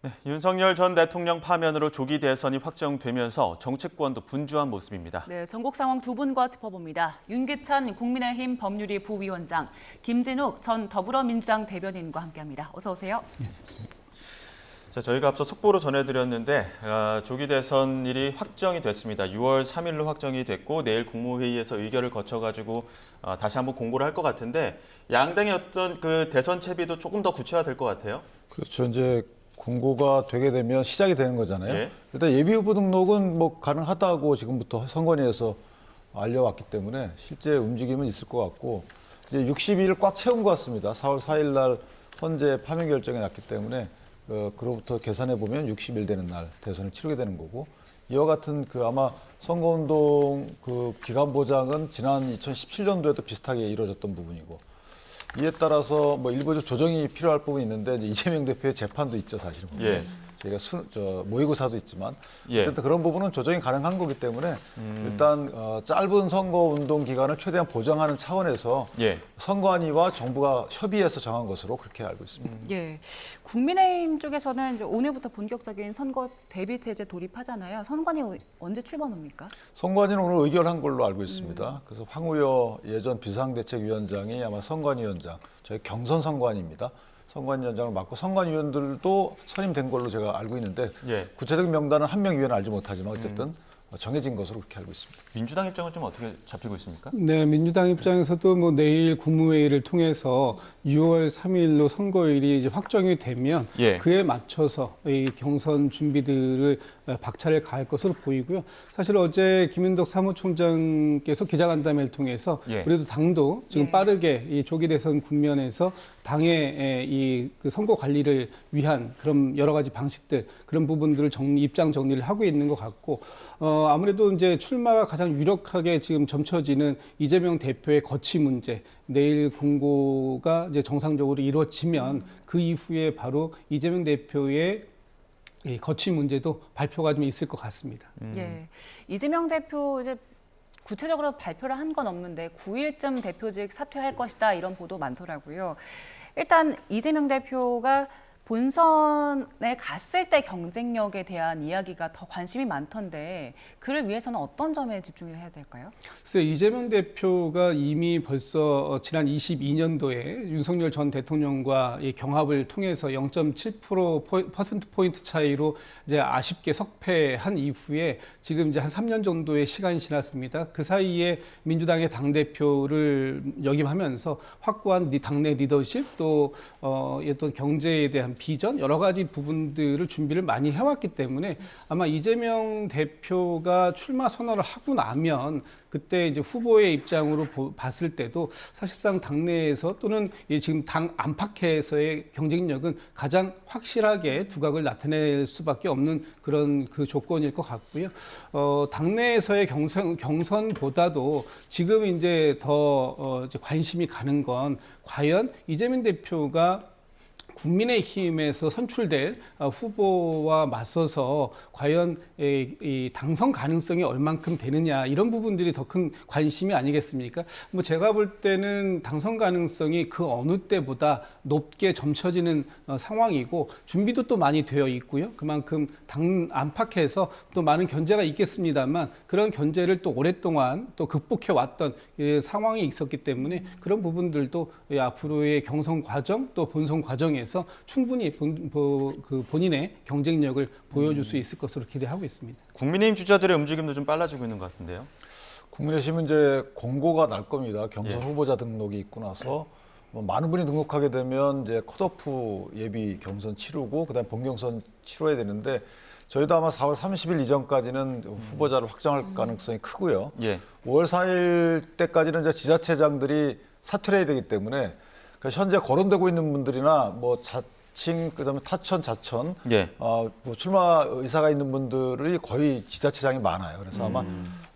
네, 윤석열 전 대통령 파면으로 조기 대선이 확정되면서 정치권도 분주한 모습입니다. 네, 전국 상황 두 분과 짚어봅니다. 윤기찬 국민의힘 법률위 부위원장, 김진욱 전 더불어민주당 대변인과 함께합니다. 어서 오세요. 자, 저희가 앞서 속보로 전해드렸는데 조기 대선일이 확정이 됐습니다. 6월 3일로 확정이 됐고 내일 국무회의에서 의결을 거쳐가지고 다시 한번 공고를 할 것 같은데 양당의 어떤 그 대선 채비도 조금 더 구체화될 것 같아요. 그렇죠. 이제 공고가 되게 되면 시작이 되는 거잖아요. 예. 일단 예비후보 등록은 뭐 가능하다고 지금부터 선관위에서 알려왔기 때문에 실제 움직임은 있을 것 같고 이제 60일 꽉 채운 것 같습니다. 4월 4일 날 헌재 파면 결정이 났기 때문에 그로부터 계산해 보면 60일 되는 날 대선을 치르게 되는 거고 이와 같은 그 아마 선거운동 그 기간 보장은 지난 2017년도에도 비슷하게 이루어졌던 부분이고. 이에 따라서 뭐 일부적 조정이 필요할 부분이 있는데 이재명 대표의 재판도 있죠, 사실은. 예. 저희가 모의고사도 있지만 예. 어쨌든 그런 부분은 조정이 가능한 거기 때문에 일단 짧은 선거운동 기간을 최대한 보장하는 차원에서 예. 선관위와 정부가 협의해서 정한 것으로 그렇게 알고 있습니다. 예, 국민의힘 쪽에서는 이제 오늘부터 본격적인 선거 대비 체제 돌입하잖아요. 선관위 언제 출범합니까? 선관위는 오늘 의결한 걸로 알고 있습니다. 그래서 황우여 예전 비상대책위원장이 아마 선관위원장, 저희 경선 선관위입니다. 선관위원장을 맡고 선관위원들도 선임된 걸로 제가 알고 있는데 예. 구체적인 명단은 한 명 이외에는 알지 못하지만 어쨌든 정해진 것으로 그렇게 알고 있습니다. 민주당 입장은 좀 어떻게 잡히고 있습니까? 네, 민주당 입장에서도 뭐 내일 국무회의를 통해서 6월 3일로 선거일이 이제 확정이 되면 예. 그에 맞춰서 이 경선 준비들을 박차를 가할 것으로 보이고요. 사실 어제 김윤덕 사무총장께서 기자간담회를 통해서 예. 우리도 당도 지금 예. 빠르게 이 조기 대선 국면에서 당의 그 선거 관리를 위한 그런 여러 가지 방식들 그런 부분들을 입장 정리를 하고 있는 것 같고 아무래도 이제 출마가 가장 유력하게 지금 점쳐지는 이재명 대표의 거취 문제 내일 공고가 이제 정상적으로 이루어지면 그 이후에 바로 이재명 대표의 이 거취 문제도 발표가 좀 있을 것 같습니다. 예, 이재명 대표 이제 구체적으로 발표를 한 건 없는데 9일쯤 대표직 사퇴할 것이다 이런 보도 많더라고요. 일단 이재명 대표가 본선에 갔을 때 경쟁력에 대한 이야기가 더 관심이 많던데 그를 위해서는 어떤 점에 집중을 해야 될까요? 글쎄 이재명 대표가 이미 벌써 지난 22년도에 윤석열 전 대통령과 이 경합을 통해서 0.7%포인트 차이로 이제 아쉽게 석패한 이후에 지금 이제 한 3년 정도의 시간이 지났습니다. 그 사이에 민주당의 당대표를 역임하면서 확고한 당내 리더십 또 어떤 경제에 대한 비전 여러 가지 부분들을 준비를 많이 해왔기 때문에 아마 이재명 대표가 출마 선언을 하고 나면 그때 이제 후보의 입장으로 봤을 때도 사실상 당내에서 또는 지금 당 안팎에서의 경쟁력은 가장 확실하게 두각을 나타낼 수밖에 없는 그런 그 조건일 것 같고요. 당내에서의 경선보다도 지금 이제 더 이제 관심이 가는 건 과연 이재명 대표가 국민의힘에서 선출될 후보와 맞서서 과연 이 당선 가능성이 얼만큼 되느냐 이런 부분들이 더 큰 관심이 아니겠습니까? 뭐 제가 볼 때는 당선 가능성이 그 어느 때보다 높게 점쳐지는 상황이고 준비도 또 많이 되어 있고요. 그만큼 당 안팎에서 또 많은 견제가 있겠습니다만 그런 견제를 또 오랫동안 또 극복해 왔던 상황이 있었기 때문에 그런 부분들도 앞으로의 경선 과정 또 본선 과정에서 충분히 본인의 경쟁력을 보여줄 수 있을 것으로 기대하고 있습니다. 국민의힘 주자들의 움직임도 좀 빨라지고 있는 것 같은데요. 국민의힘은 이제 공고가 날 겁니다. 경선 예. 후보자 등록이 있고 나서 뭐 많은 분이 등록하게 되면 이제 컷오프 예비 경선 치르고 그다음 본경선 치러야 되는데 저희도 아마 4월 30일 이전까지는 후보자를 확정할 가능성이 크고요. 예. 5월 4일 때까지는 이제 지자체장들이 사퇴를 해야 되기 때문에 그러니까 현재 거론되고 있는 분들이나 뭐 자칭 그다음에 타천, 자천, 예. 뭐 출마 의사가 있는 분들이 거의 지자체장이 많아요. 그래서 아마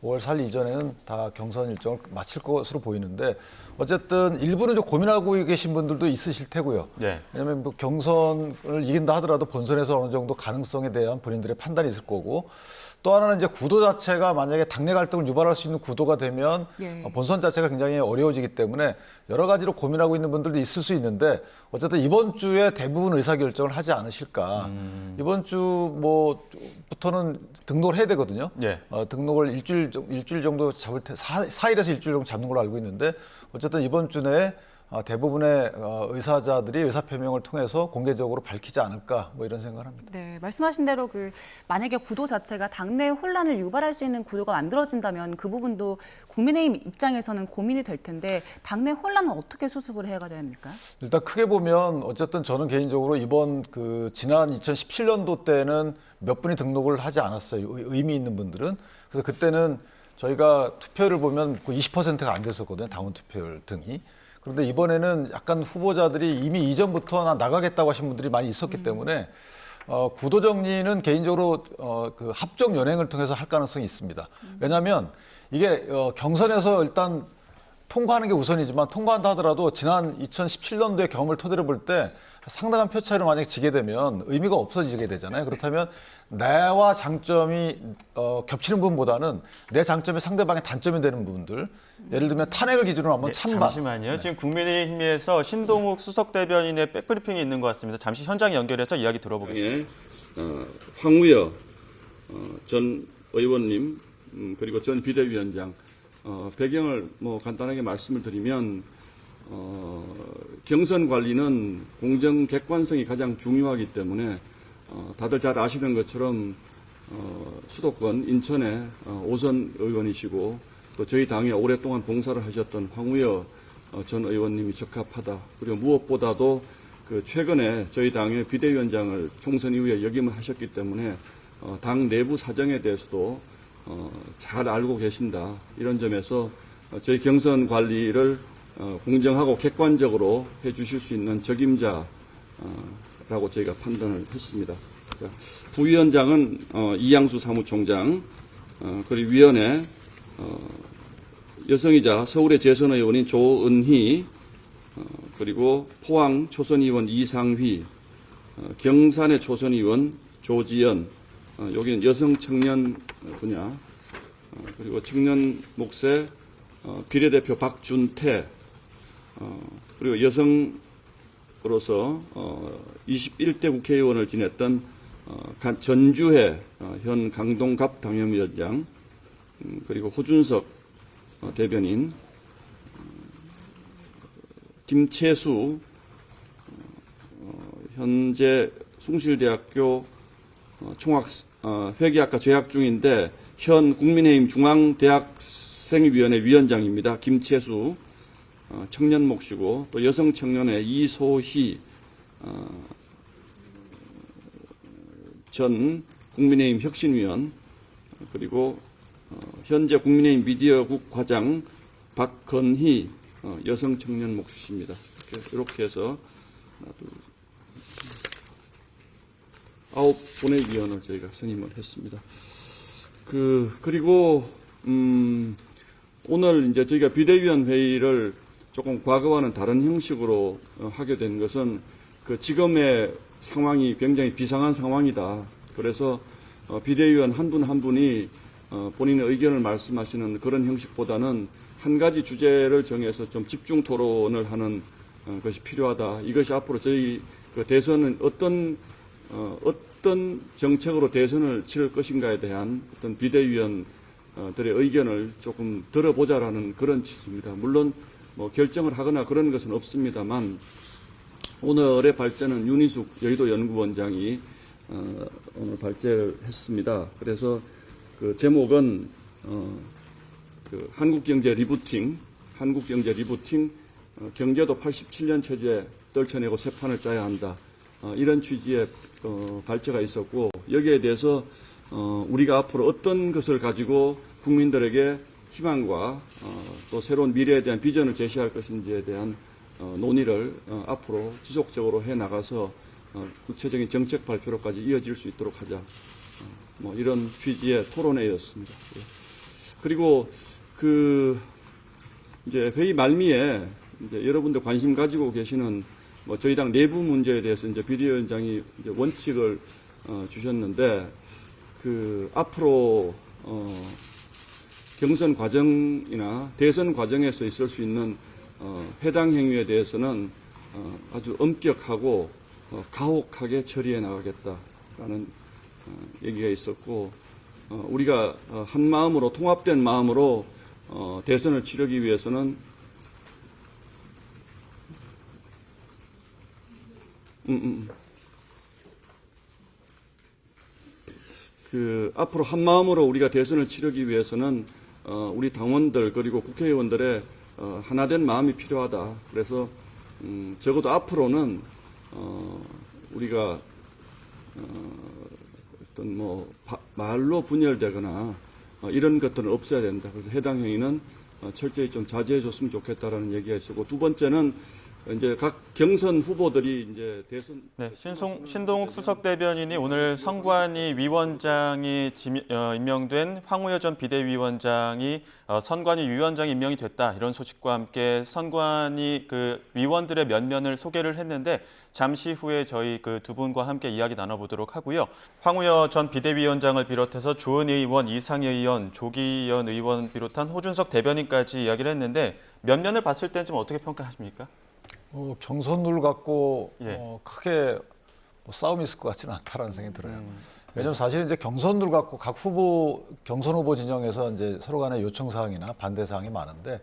5월 4일 이전에는 다 경선 일정을 마칠 것으로 보이는데 어쨌든 일부는 좀 고민하고 계신 분들도 있으실 테고요. 네. 왜냐하면 뭐 경선을 이긴다 하더라도 본선에서 어느 정도 가능성에 대한 본인들의 판단이 있을 거고 또 하나는 이제 구도 자체가 만약에 당내 갈등을 유발할 수 있는 구도가 되면 예. 본선 자체가 굉장히 어려워지기 때문에 여러 가지로 고민하고 있는 분들도 있을 수 있는데 어쨌든 이번 주에 대부분 의사결정을 하지 않으실까. 이번 주 뭐부터는 등록을 해야 되거든요. 예. 등록을 일주일 정도 잡을 때 4일에서 일주일 정도 잡는 걸로 알고 있는데 어쨌든 이번 주 내에 대부분의 의사자들이 의사표명을 통해서 공개적으로 밝히지 않을까 뭐 이런 생각을 합니다. 네, 말씀하신 대로 만약에 구도 자체가 당내 혼란을 유발할 수 있는 구도가 만들어진다면 그 부분도 국민의힘 입장에서는 고민이 될 텐데 당내 혼란은 어떻게 수습을 해야 됩니까? 일단 크게 보면 어쨌든 저는 개인적으로 이번 지난 2017년도 때는 몇 분이 등록을 하지 않았어요. 의미 있는 분들은. 그래서 그때는 저희가 투표율을 보면 20%가 안 됐었거든요. 당원 투표율 등이. 그런데 이번에는 약간 후보자들이 이미 이전부터 나가겠다고 하신 분들이 많이 있었기 때문에 구도 정리는 개인적으로 합종 연행을 통해서 할 가능성이 있습니다. 왜냐하면 이게 경선에서 일단 통과하는 게 우선이지만 통과한다 하더라도 지난 2017년도의 경험을 토대로 볼 때 상당한 표 차이로 만약에 지게 되면 의미가 없어지게 되잖아요. 그렇다면 내와 장점이 겹치는 부분보다는 내 장점이 상대방의 단점이 되는 부분들, 예를 들면 탄핵을 기준으로 한번 찬반. 잠시만요. 네. 지금 국민의힘에서 신동욱 수석 대변인의 백브리핑이 있는 것 같습니다. 잠시 현장 연결해서 이야기 들어보겠습니다. 황우여 전 의원님 그리고 전 비대위원장 배경을 간단하게 말씀을 드리면 경선 관리는 공정 객관성이 가장 중요하기 때문에 다들 잘 아시는 것처럼 수도권 인천의 5선 의원이시고 또 저희 당에 오랫동안 봉사를 하셨던 황우여 전 의원님이 적합하다. 그리고 무엇보다도 최근에 저희 당의 비대위원장을 총선 이후에 역임을 하셨기 때문에 당 내부 사정에 대해서도 잘 알고 계신다. 이런 점에서 저희 경선 관리를 공정하고 객관적으로 해 주실 수 있는 적임자라고 저희가 판단을 했습니다. 부위원장은 이양수 사무총장, 그리고 위원회 여성이자 서울의 재선 의원인 조은희, 그리고 포항 초선 의원 이상휘, 경산의 초선 의원 조지연, 여기는 여성 청년 분야, 그리고 청년 목세 비례대표 박준태, 그리고 여성으로서 21대 국회의원을 지냈던 전주회 현 강동갑 당협위원장, 그리고 호준석 대변인, 김채수 현재 숭실대학교 회계학과 재학 중인데 현 국민의힘 중앙대학생위원회 위원장입니다. 김채수 청년 몫이고 또 여성 청년의 이소희 전 국민의힘 혁신위원, 그리고 현재 국민의힘 미디어국 과장 박건희 여성 청년 몫입니다. 이렇게 해서 9분의 위원을 저희가 선임을 했습니다. 그리고 오늘 이제 저희가 비대위원 회의를 조금 과거와는 다른 형식으로 하게 된 것은 지금의 상황이 굉장히 비상한 상황이다. 그래서 비대위원 한 분 한 분이 본인의 의견을 말씀하시는 그런 형식보다는 한 가지 주제를 정해서 좀 집중 토론을 하는 것이 필요하다. 이것이 앞으로 저희 대선은 어떤 정책으로 대선을 치를 것인가에 대한 어떤 비대위원들의 의견을 조금 들어보자라는 그런 취지입니다. 물론 결정을 하거나 그런 것은 없습니다만 오늘의 발제는 윤희숙 여의도 연구원장이 오늘 발제를 했습니다. 그래서 제목은 한국경제 리부팅, 경제도 87년 체제에 떨쳐내고 새 판을 짜야 한다. 이런 취지의 발제가 있었고 여기에 대해서 우리가 앞으로 어떤 것을 가지고 국민들에게 희망과 또 새로운 미래에 대한 비전을 제시할 것인지에 대한 논의를 앞으로 지속적으로 해나가서 구체적인 정책 발표로까지 이어질 수 있도록 하자. 이런 취지의 토론회였습니다. 그리고 이제 회의 말미에 이제 여러분들 관심 가지고 계시는 저희 당 내부 문제에 대해서 이제 비대위원장이 이제 원칙을 주셨는데 앞으로 경선 과정이나 대선 과정에서 있을 수 있는 해당 행위에 대해서는 아주 엄격하고 가혹하게 처리해 나가겠다라는 얘기가 있었고, 우리가 한 마음으로 통합된 마음으로 대선을 치르기 위해서는 앞으로 한 마음으로 우리가 대선을 치르기 위해서는 우리 당원들 그리고 국회의원들의 하나된 마음이 필요하다. 그래서 적어도 앞으로는 우리가 어떤 뭐 말로 분열되거나 이런 것들은 없어야 된다. 그래서 해당 행위는 철저히 좀 자제해 줬으면 좋겠다라는 얘기가 있었고, 두 번째는 이제 각 경선 후보들이 이제 대선 네, 신동욱 수석 대변인이 오늘 선관위 위원장이 임명된 황우여 전 비대위원장이 선관위 위원장 임명이 됐다, 이런 소식과 함께 선관위 그 위원들의 면면을 소개를 했는데, 잠시 후에 저희 그 두 분과 함께 이야기 나눠보도록 하고요. 황우여 전 비대위원장을 비롯해서 조은 의원, 이상희 의원, 조기현 의원 비롯한 호준석 대변인까지 이야기를 했는데, 면면을 봤을 때는 좀 어떻게 평가하십니까? 경선룰 갖고 예. 크게 뭐 싸움이 있을 것 같지는 않다라는 생각이 들어요. 왜냐하면 사실 이제 경선룰 갖고 각 후보 경선 후보 진영에서 이제 서로 간의 요청 사항이나 반대 사항이 많은데,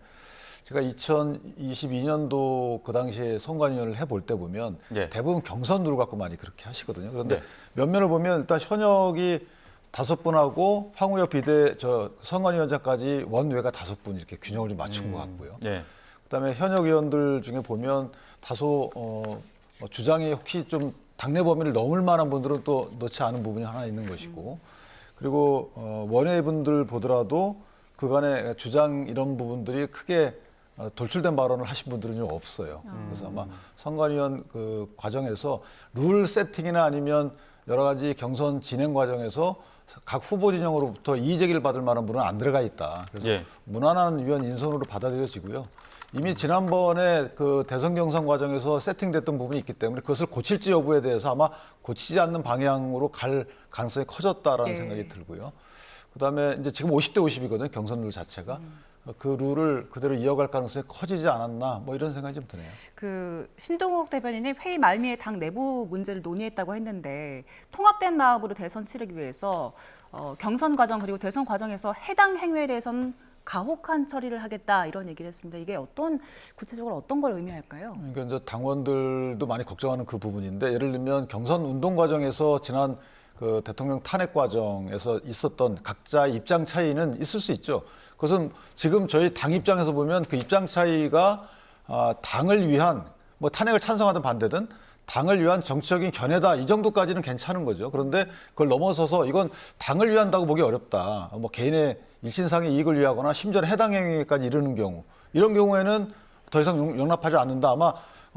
제가 2022년도 그 당시에 선관위원을 해볼 때 보면 예. 대부분 경선룰 갖고 많이 그렇게 하시거든요. 그런데 네. 면면을 보면 일단 현역이 5분하고 황우여 선관위원장까지 원외가 5분 이렇게 균형을 좀 맞춘 것 같고요. 네. 그다음에 현역 의원들 중에 보면 다소 주장이 혹시 좀 당내 범위를 넘을 만한 분들은 또 넣지 않은 부분이 하나 있는 것이고, 그리고 원외분들 보더라도 그간의 주장 이런 부분들이 크게 돌출된 발언을 하신 분들은 좀 없어요. 그래서 아마 선관위원 그 과정에서 룰 세팅이나 아니면 여러 가지 경선 진행 과정에서 각 후보 진영으로부터 이의 제기를 받을 만한 분은 안 들어가 있다. 그래서 예. 무난한 위원 인선으로 받아들여지고요. 이미 지난번에 그 대선 경선 과정에서 세팅됐던 부분이 있기 때문에 그것을 고칠지 여부에 대해서 아마 고치지 않는 방향으로 갈 가능성이 커졌다라는 네. 생각이 들고요. 그다음에 이제 지금 50대 50이거든요. 경선 룰 자체가. 그 룰을 그대로 이어갈 가능성이 커지지 않았나, 뭐 이런 생각이 좀 드네요. 그 신동욱 대변인이 회의 말미에 당 내부 문제를 논의했다고 했는데, 통합된 마음으로 대선 치르기 위해서 경선 과정 그리고 대선 과정에서 해당 행위에 대해서는 가혹한 처리를 하겠다, 이런 얘기를 했습니다. 이게 구체적으로 어떤 걸 의미할까요? 그러니까 이제 당원들도 많이 걱정하는 그 부분인데, 예를 들면 경선 운동 과정에서 지난 그 대통령 탄핵 과정에서 있었던 각자의 입장 차이는 있을 수 있죠. 그것은 지금 저희 당 입장에서 보면 그 입장 차이가 당을 위한, 뭐 탄핵을 찬성하든 반대든 당을 위한 정치적인 견해다, 이 정도까지는 괜찮은 거죠. 그런데 그걸 넘어서서 이건 당을 위한다고 보기 어렵다, 뭐 개인의 일신상의 이익을 위하거나 심지어는 해당 행위까지 이르는 경우, 이런 경우에는 더 이상 용납하지 않는다. 아마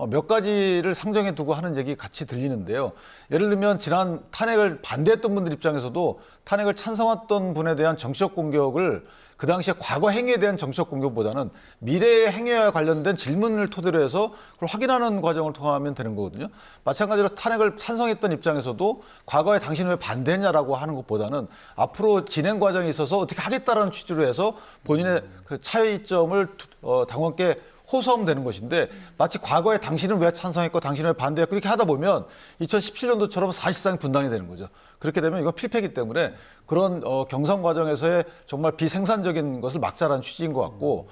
몇 가지를 상정해 두고 하는 얘기 같이 들리는데요. 예를 들면 지난 탄핵을 반대했던 분들 입장에서도 탄핵을 찬성했던 분에 대한 정치적 공격을 그 당시에 과거 행위에 대한 정치적 공격보다는 미래의 행위와 관련된 질문을 토대로 해서 그걸 확인하는 과정을 통하면 되는 거거든요. 마찬가지로 탄핵을 찬성했던 입장에서도 과거에 당신은 왜 반대했냐라고 하는 것보다는 앞으로 진행 과정에 있어서 어떻게 하겠다라는 취지로 해서 본인의 그 차이점을 당원께 호소하면 되는 것인데, 마치 과거에 당신은 왜 찬성했고 당신은 왜 반대했고 이렇게 하다 보면 2017년도처럼 사실상 분당이 되는 거죠. 그렇게 되면 이건 필패이기 때문에 그런 경선 과정에서의 정말 비생산적인 것을 막자라는 취지인 것 같고,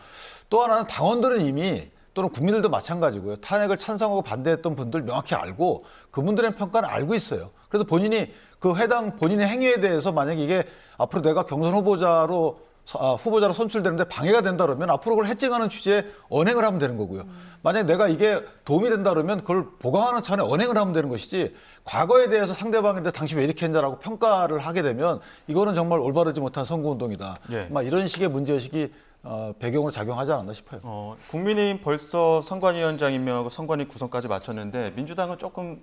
또 하나는 당원들은 이미, 또는 국민들도 마찬가지고요, 탄핵을 찬성하고 반대했던 분들 명확히 알고 그분들의 평가는 알고 있어요. 그래서 본인이 그 해당 본인의 행위에 대해서 만약에 이게 앞으로 내가 경선 후보자로 선출되는데 방해가 된다 그러면 앞으로 그걸 해칭하는 취지의 언행을 하면 되는 거고요. 만약에 내가 이게 도움이 된다 그러면 그걸 보강하는 차원의 언행을 하면 되는 것이지, 과거에 대해서 상대방인데 당신 왜 이렇게 했냐라고 평가를 하게 되면 이거는 정말 올바르지 못한 선거운동이다. 예. 막 이런 식의 문제의식이 배경으로 작용하지 않았나 싶어요. 국민의힘 벌써 선관위원장 임명하고 선관위 구성까지 마쳤는데, 민주당은 조금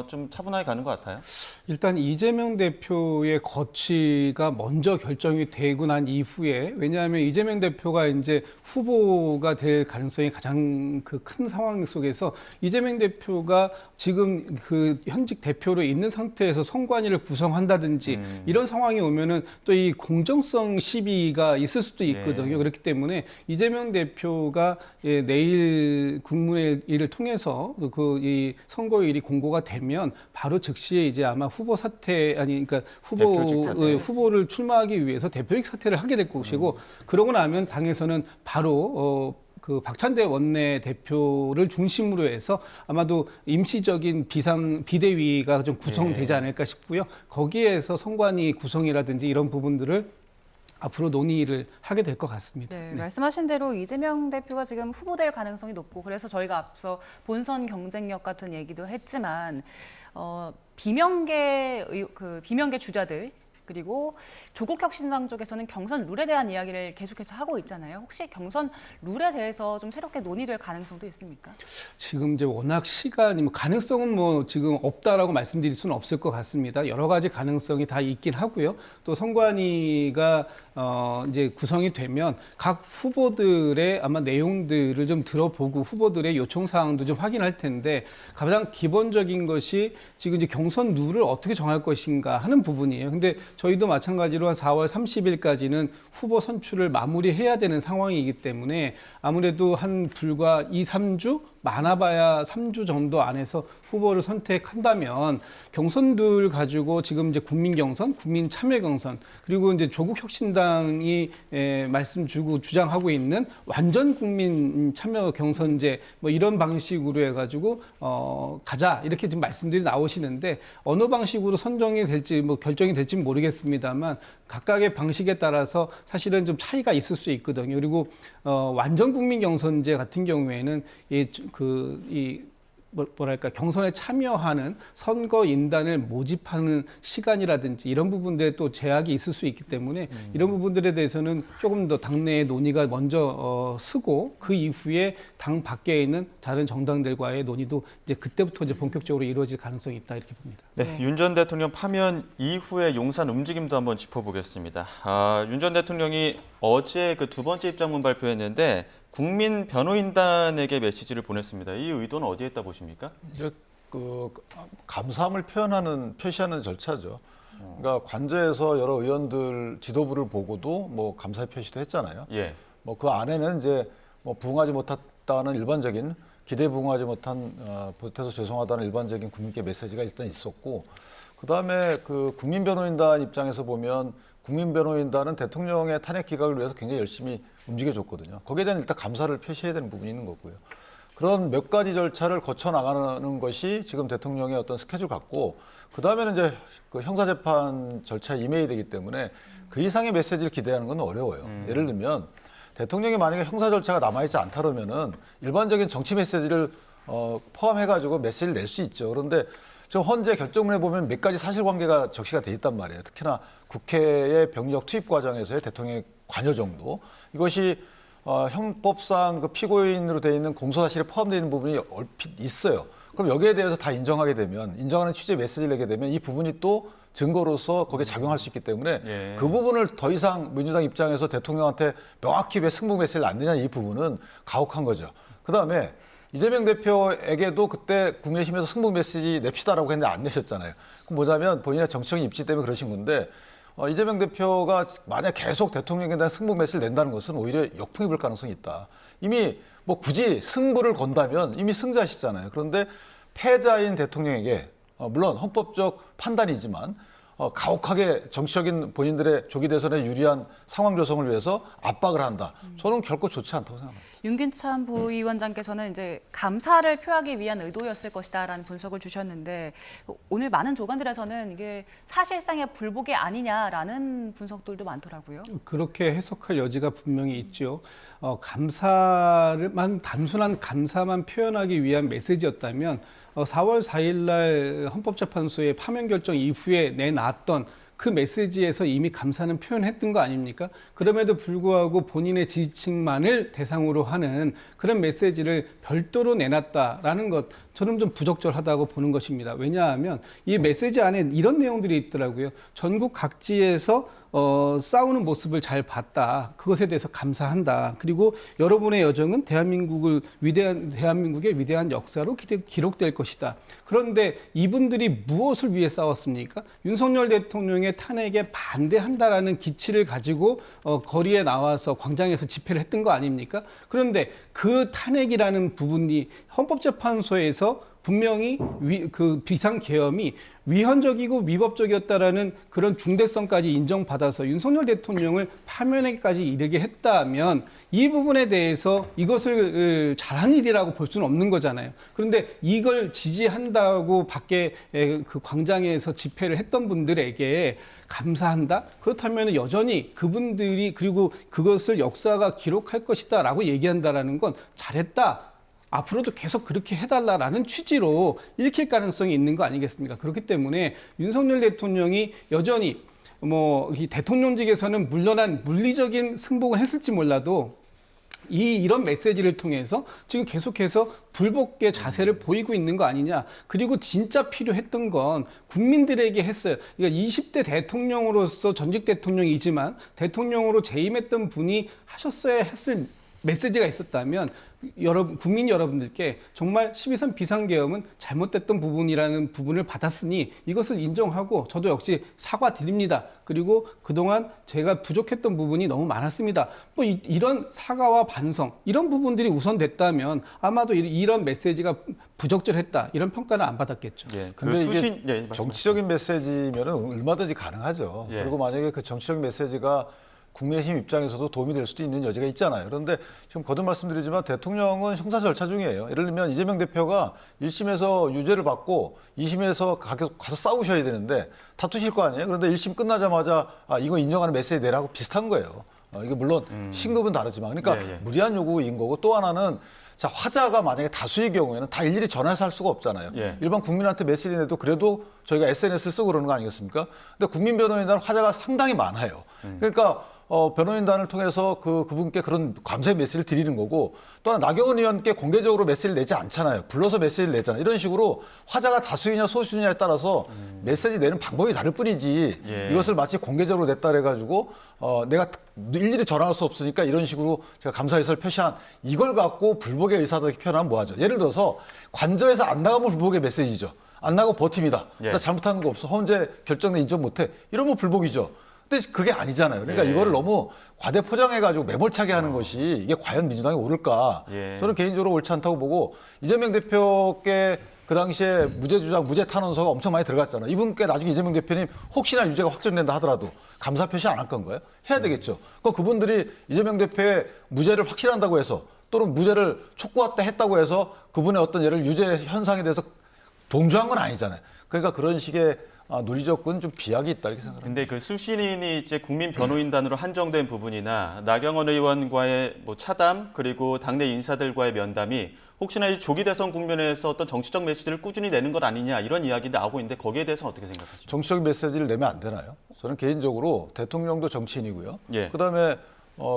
좀 차분하게 가는 것 같아요. 일단 이재명 대표의 거취가 먼저 결정이 되고 난 이후에, 왜냐하면 이재명 대표가 이제 후보가 될 가능성이 가장 그 큰 상황 속에서 이재명 대표가 지금 그 현직 대표로 있는 상태에서 선관위를 구성한다든지 이런 상황이 오면은 또 이 공정성 시비가 있을 수도 있거든요. 예. 그렇기 때문에 이재명 대표가 내일 국무회의를 통해서 그 이 선거일이 공고가 되면 바로 즉시 이제 아마 후보 사퇴 그러니까 대표직 사퇴. 후보를 출마하기 위해서 대표직 사퇴를 하게 될 것이고 그러고 나면 당에서는 바로 그 박찬대 원내대표를 중심으로 해서 아마도 임시적인 비대위가 좀 구성되지 않을까 싶고요. 거기에서 선관위 구성이라든지 이런 부분들을 앞으로 논의를 하게 될 것 같습니다. 네, 말씀하신 대로 이재명 대표가 지금 후보될 가능성이 높고 그래서 저희가 앞서 본선 경쟁력 같은 얘기도 했지만 비명계 주자들 그리고 조국혁신당 쪽에서는 경선 룰에 대한 이야기를 계속해서 하고 있잖아요. 혹시 경선 룰에 대해서 좀 새롭게 논의될 가능성도 있습니까? 지금 이제 워낙 시간이 가능성은 뭐 지금 없다라고 말씀드릴 수는 없을 것 같습니다. 여러 가지 가능성이 다 있긴 하고요. 또 선관위가 이제 구성이 되면 각 후보들의 아마 내용들을 좀 들어보고 후보들의 요청 사항도 좀 확인할 텐데 가장 기본적인 것이 지금 이제 경선 룰을 어떻게 정할 것인가 하는 부분이에요. 근데 저희도 마찬가지로 한 4월 30일까지는 후보 선출을 마무리해야 되는 상황이기 때문에 아무래도 한 불과 2, 3주 많아봐야 3주 정도 안에서 후보를 선택한다면 경선들 가지고 지금 이제 국민 경선, 국민 참여 경선 그리고 이제 조국 혁신당이 말씀 주고 주장하고 있는 완전 국민 참여 경선제 뭐 이런 방식으로 해가지고 가자 이렇게 지금 말씀들이 나오시는데 어느 방식으로 선정이 될지 뭐 결정이 될지 모르겠습니다만 각각의 방식에 따라서 사실은 좀 차이가 있을 수 있거든요. 그리고 완전 국민 경선제 같은 경우에는 뭐랄까 경선에 참여하는 선거인단을 모집하는 시간이라든지 이런 부분들에 또 제약이 있을 수 있기 때문에 이런 부분들에 대해서는 조금 더 당내의 논의가 먼저 쓰고 그 이후에 당 밖에 있는 다른 정당들과의 논의도 이제 그때부터 이제 본격적으로 이루어질 가능성이 있다 이렇게 봅니다. 네, 윤 전 대통령 파면 이후의 용산 움직임도 한번 짚어보겠습니다. 윤 전 대통령이 어제 그 두 번째 입장문 발표했는데 국민 변호인단에게 메시지를 보냈습니다. 이 의도는 어디에 있다 보십니까? 이제 그 감사함을 표시하는 절차죠. 그러니까 관저에서 여러 의원들 지도부를 보고도 뭐 감사의 표시도 했잖아요. 예. 뭐 그 안에는 이제 뭐 부응하지 못했다는 일반적인 기대에 부응하지 못한 보태서 죄송하다는 일반적인 국민께 메시지가 일단 있었고 그다음에 그 국민변호인단 입장에서 보면 국민변호인단은 대통령의 탄핵 기각을 위해서 굉장히 열심히 움직여줬거든요. 거기에 대한 일단 감사를 표시해야 되는 부분이 있는 거고요. 그런 몇 가지 절차를 거쳐 나가는 것이 지금 대통령의 어떤 스케줄 같고 그다음에는 이제 그 형사재판 절차에 임해야 되기 때문에 그 이상의 메시지를 기대하는 건 어려워요. 예를 들면 대통령이 만약에 형사 절차가 남아있지 않다 그러면은 일반적인 정치 메시지를 포함해가지고 메시지를 낼 수 있죠. 그런데 지금 헌재 결정문에 보면 몇 가지 사실관계가 적시가 돼 있단 말이에요. 특히나 국회의 병력 투입 과정에서의 대통령의 관여 정도. 이것이 형법상 그 피고인으로 돼 있는 공소사실에 포함되어 있는 부분이 얼핏 있어요. 그럼 여기에 대해서 다 인정하게 되면 인정하는 취지의 메시지를 내게 되면 이 부분이 또 증거로서 거기에 작용할 수 있기 때문에 예. 그 부분을 더 이상 민주당 입장에서 대통령한테 명확히 왜 승부 메시지를 안 내냐 이 부분은 가혹한 거죠. 그다음에 이재명 대표에게도 그때 국민의힘에서 승부 메시지 냅시다라고 했는데 안 내셨잖아요. 그럼 뭐냐면 본인의 정치적인 입지 때문에 그러신 건데 이재명 대표가 만약 계속 대통령에 대한 승부 메시지를 낸다는 것은 오히려 역풍이 불 가능성이 있다. 이미 뭐 굳이 승부를 건다면 이미 승자시잖아요. 그런데 패자인 대통령에게 물론 헌법적 판단이지만 가혹하게 정치적인 본인들의 조기 대선에 유리한 상황 조성을 위해서 압박을 한다. 저는 결코 좋지 않다고 생각합니다. 윤기찬 부위원장께서는 이제 감사를 표하기 위한 의도였을 것이다라는 분석을 주셨는데 오늘 많은 조간들에서는 이게 사실상의 불복이 아니냐라는 분석들도 많더라고요. 그렇게 해석할 여지가 분명히 있죠. 단순한 감사만 표현하기 위한 메시지였다면 4월 4일 날 헌법재판소의 파면 결정 이후에 내놨던 그 메시지에서 이미 감사는 표현했던 거 아닙니까? 그럼에도 불구하고 본인의 지지층만을 대상으로 하는 그런 메시지를 별도로 내놨다라는 것, 저는 좀 부적절하다고 보는 것입니다. 왜냐하면 이 메시지 안에 이런 내용들이 있더라고요. 전국 각지에서 싸우는 모습을 잘 봤다. 그것에 대해서 감사한다. 그리고 여러분의 여정은 대한민국의 위대한 역사로 기록될 것이다. 그런데 이분들이 무엇을 위해 싸웠습니까? 윤석열 대통령의 탄핵에 반대한다라는 기치를 가지고 거리에 나와서 광장에서 집회를 했던 거 아닙니까? 그런데 그 탄핵이라는 부분이 헌법재판소에서 분명히 그 비상계엄이 위헌적이고 위법적이었다라는 그런 중대성까지 인정받아서 윤석열 대통령을 파면에까지 이르게 했다면 이 부분에 대해서 이것을 잘한 일이라고 볼 수는 없는 거잖아요. 그런데 이걸 지지한다고 밖에 그 광장에서 집회를 했던 분들에게 감사한다? 그렇다면 여전히 그분들이 그리고 그것을 역사가 기록할 것이다라고 얘기한다라는 건 잘했다. 앞으로도 계속 그렇게 해달라라는 취지로 읽힐 가능성이 있는 거 아니겠습니까? 그렇기 때문에 윤석열 대통령이 여전히 이 대통령직에서는 물러난 물리적인 승복을 했을지 몰라도 이런 메시지를 통해서 지금 계속해서 불복의 자세를 보이고 있는 거 아니냐. 그리고 진짜 필요했던 건 국민들에게 했어요. 그러니까 20대 대통령으로서 전직 대통령이지만 대통령으로 재임했던 분이 하셨어야 했을 메시지가 있었다면 국민 여러분들께 정말 12.3 비상계엄은 잘못됐던 부분이라는 부분을 받았으니 이것을 인정하고 저도 역시 사과드립니다. 그리고 그동안 제가 부족했던 부분이 너무 많았습니다. 이런 사과와 반성 이런 부분들이 우선됐다면 아마도 이런 메시지가 부적절했다 이런 평가는 안 받았겠죠. 예, 근데 이게 말씀하세요. 정치적인 메시지면은 얼마든지 가능하죠. 예. 그리고 만약에 그 정치적인 메시지가 국민의힘 입장에서도 도움이 될 수도 있는 여지가 있잖아요. 그런데 지금 거듭 말씀드리지만 대통령은 형사 절차 중이에요. 예를 들면 이재명 대표가 1심에서 유죄를 받고 2심에서 가서 싸우셔야 되는데 다투실 거 아니에요. 그런데 1심 끝나자마자 이거 인정하는 메시지 내라고 비슷한 거예요. 이게 물론 신급은 다르지만 그러니까 예, 예. 무리한 요구인 거고 또 하나는 자, 화자가 만약에 다수의 경우에는 다 일일이 전화해서 할 수가 없잖아요. 예. 일반 국민한테 메시지 내도 그래도 저희가 SNS를 쓰고 그러는 거 아니겠습니까? 근데 국민변호인단 화자가 상당히 많아요. 그러니까 변호인단을 통해서 그분께 그런 감사의 메시지를 드리는 거고 또 하나 나경원 의원께 공개적으로 메시지를 내지 않잖아요. 불러서 메시지를 내잖아요. 이런 식으로 화자가 다수이냐 소수냐에 따라서 메시지 내는 방법이 다를 뿐이지 예. 이것을 마치 공개적으로 냈다 그래가지고 내가 일일이 전화할 수 없으니까 이런 식으로 제가 감사 의사를 표시한 이걸 갖고 불복의 의사다 이렇게 표현하면 뭐하죠? 예를 들어서 관저에서 안 나가면 불복의 메시지죠. 안 나가고 버팁니다. 예. 나 잘못하는 거 없어. 헌재 결정내 인정 못해. 이러면 불복이죠. 근데 그게 아니잖아요. 그러니까 예. 이거를 너무 과대 포장해가지고 매몰차게 하는 것이 이게 과연 민주당이 옳을까? 예. 저는 개인적으로 옳지 않다고 보고 이재명 대표께 그 당시에 무죄 주장, 무죄 탄원서가 엄청 많이 들어갔잖아요. 이분께 나중에 이재명 대표님 혹시나 유죄가 확정된다 하더라도 감사 표시 안 할 건가요? 해야 되겠죠. 그분들이 이재명 대표의 무죄를 확실한다고 해서 또는 무죄를 촉구했다 했다고 해서 그분의 어떤 예를 유죄 현상에 대해서 동조한 건 아니잖아요. 그러니까 그런 식의 논리적은 좀 비약이 있다 이렇게 생각합니다. 근데 그 수신인이 이제 국민 변호인단으로 한정된 부분이나 나경원 의원과의 차담 그리고 당내 인사들과의 면담이 혹시나 이 조기 대선 국면에서 어떤 정치적 메시지를 꾸준히 내는 것 아니냐 이런 이야기 나오고 있는데 거기에 대해서는 어떻게 생각하십니까? 정치적인 메시지를 내면 안 되나요? 저는 개인적으로 대통령도 정치인이고요. 예. 그다음에